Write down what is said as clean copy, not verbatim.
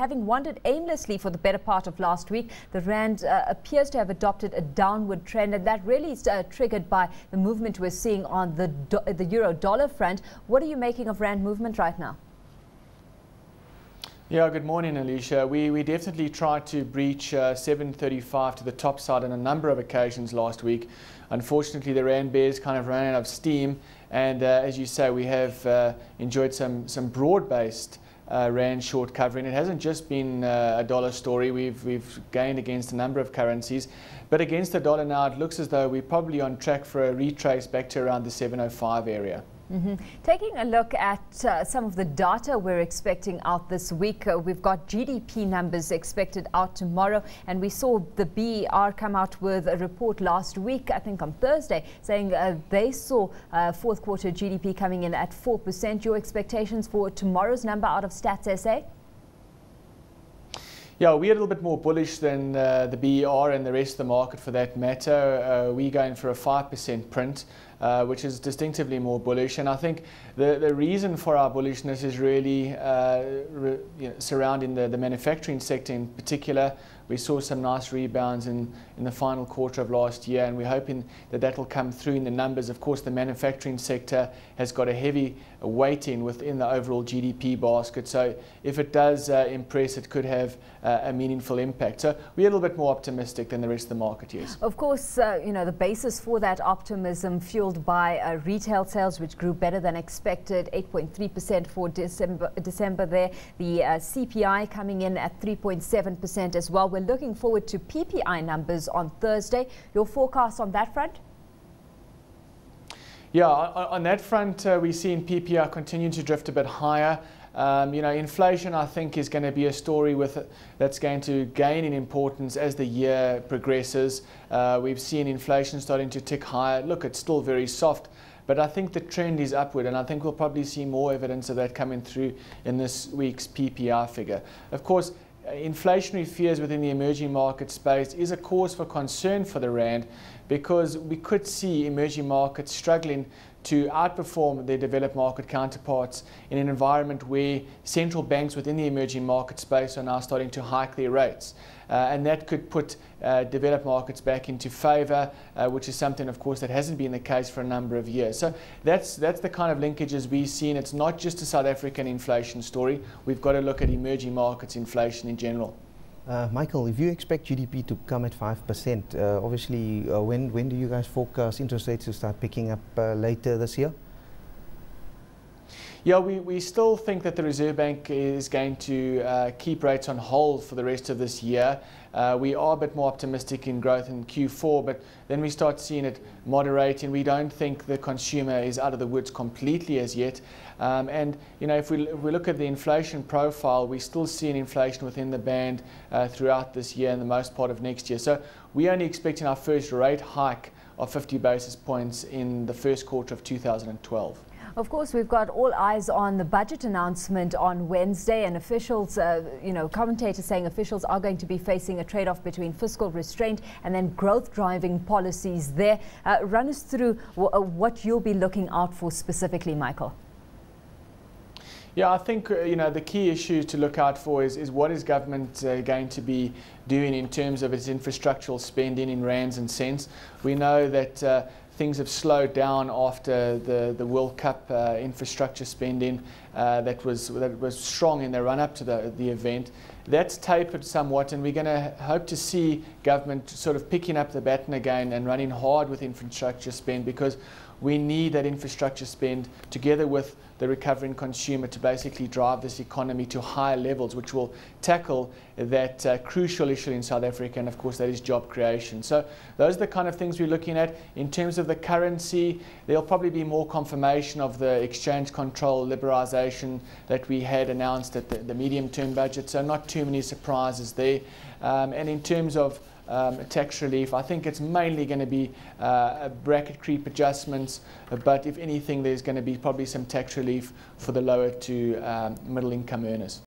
Having wandered aimlessly for the better part of last week, the rand appears to have adopted a downward trend, and that really is triggered by the movement we're seeing on the euro-dollar front. What are you making of rand movement right now? Yeah, good morning, Alishia. We definitely tried to breach 735 to the top side on a number of occasions last week. Unfortunately, the rand bears kind of ran out of steam, and as you say, we have enjoyed some broad-based rand short covering. It hasn't just been a dollar story. We've gained against a number of currencies, but against the dollar now, it looks as though we're probably on track for a retrace back to around the 705 area. Taking a look at some of the data we're expecting out this week, we've got GDP numbers expected out tomorrow, and we saw the BER come out with a report last week, I think on Thursday, saying they saw fourth quarter GDP coming in at 4%. Your expectations for tomorrow's number out of Stats SA? Yeah, we're a little bit more bullish than the BER and the rest of the market for that matter. We're going for a 5% print, which is distinctively more bullish. And I think the reason for our bullishness is really surrounding the manufacturing sector in particular. We saw some nice rebounds in the final quarter of last year, and we're hoping that that will come through in the numbers. Of course, the manufacturing sector has got a heavy weighting within the overall GDP basket. So if it does impress, it could have a meaningful impact. So we're a little bit more optimistic than the rest of the market, yes. Of course, the basis for that optimism fueled by retail sales, which grew better than expected, 8.3% for December there. The CPI coming in at 3.7% as well. We're looking forward to PPI numbers on Thursday. Your forecast on that front? Yeah, on that front, we're seeing PPI continue to drift a bit higher. Inflation, I think, is going to be a story that's going to gain in importance as the year progresses. We've seen inflation starting to tick higher. Look, it's still very soft, but I think the trend is upward, and I think we'll probably see more evidence of that coming through in this week's PPI figure. Of course, inflationary fears within the emerging market space is a cause for concern for the rand, because we could see emerging markets struggling to outperform their developed market counterparts in an environment where central banks within the emerging market space are now starting to hike their rates. And that could put developed markets back into favour, which is something, of course, that hasn't been the case for a number of years. So that's the kind of linkages we've seen. It's not just a South African inflation story. We've got to look at emerging markets inflation in general. Michael, if you expect GDP to come at 5%, obviously, when do you guys forecast interest rates to start picking up later this year? Yeah, we still think that the Reserve Bank is going to keep rates on hold for the rest of this year. We are a bit more optimistic in growth in Q4, but then we start seeing it moderating. We don't think the consumer is out of the woods completely as yet. If we look at the inflation profile, we still see an inflation within the band throughout this year and the most part of next year. So we're only expecting our first rate hike of 50 basis points in the first quarter of 2012. Of course, we've got all eyes on the budget announcement on Wednesday, and officials, commentators saying officials are going to be facing a trade-off between fiscal restraint and then growth-driving policies there. Run us through what you'll be looking out for specifically, Michael. Yeah, I think the key issue to look out for is what is government going to be doing in terms of its infrastructural spending in rands and cents. We know that things have slowed down after the World Cup infrastructure spending that was strong in the run-up to the event. That's tapered somewhat, and we're going to hope to see government sort of picking up the baton again and running hard with infrastructure spend, because we need that infrastructure spend together with the recovering consumer to basically drive this economy to higher levels, which will tackle that crucial issue in South Africa, and of course that is job creation. So those are the kind of things we're looking at. In terms of the currency, there'll probably be more confirmation of the exchange control liberalisation that we had announced at the medium-term budget, so not too many surprises there. And in terms of tax relief, I think it's mainly going to be bracket creep adjustments, but if anything, there's going to be probably some tax relief for the lower to middle income earners.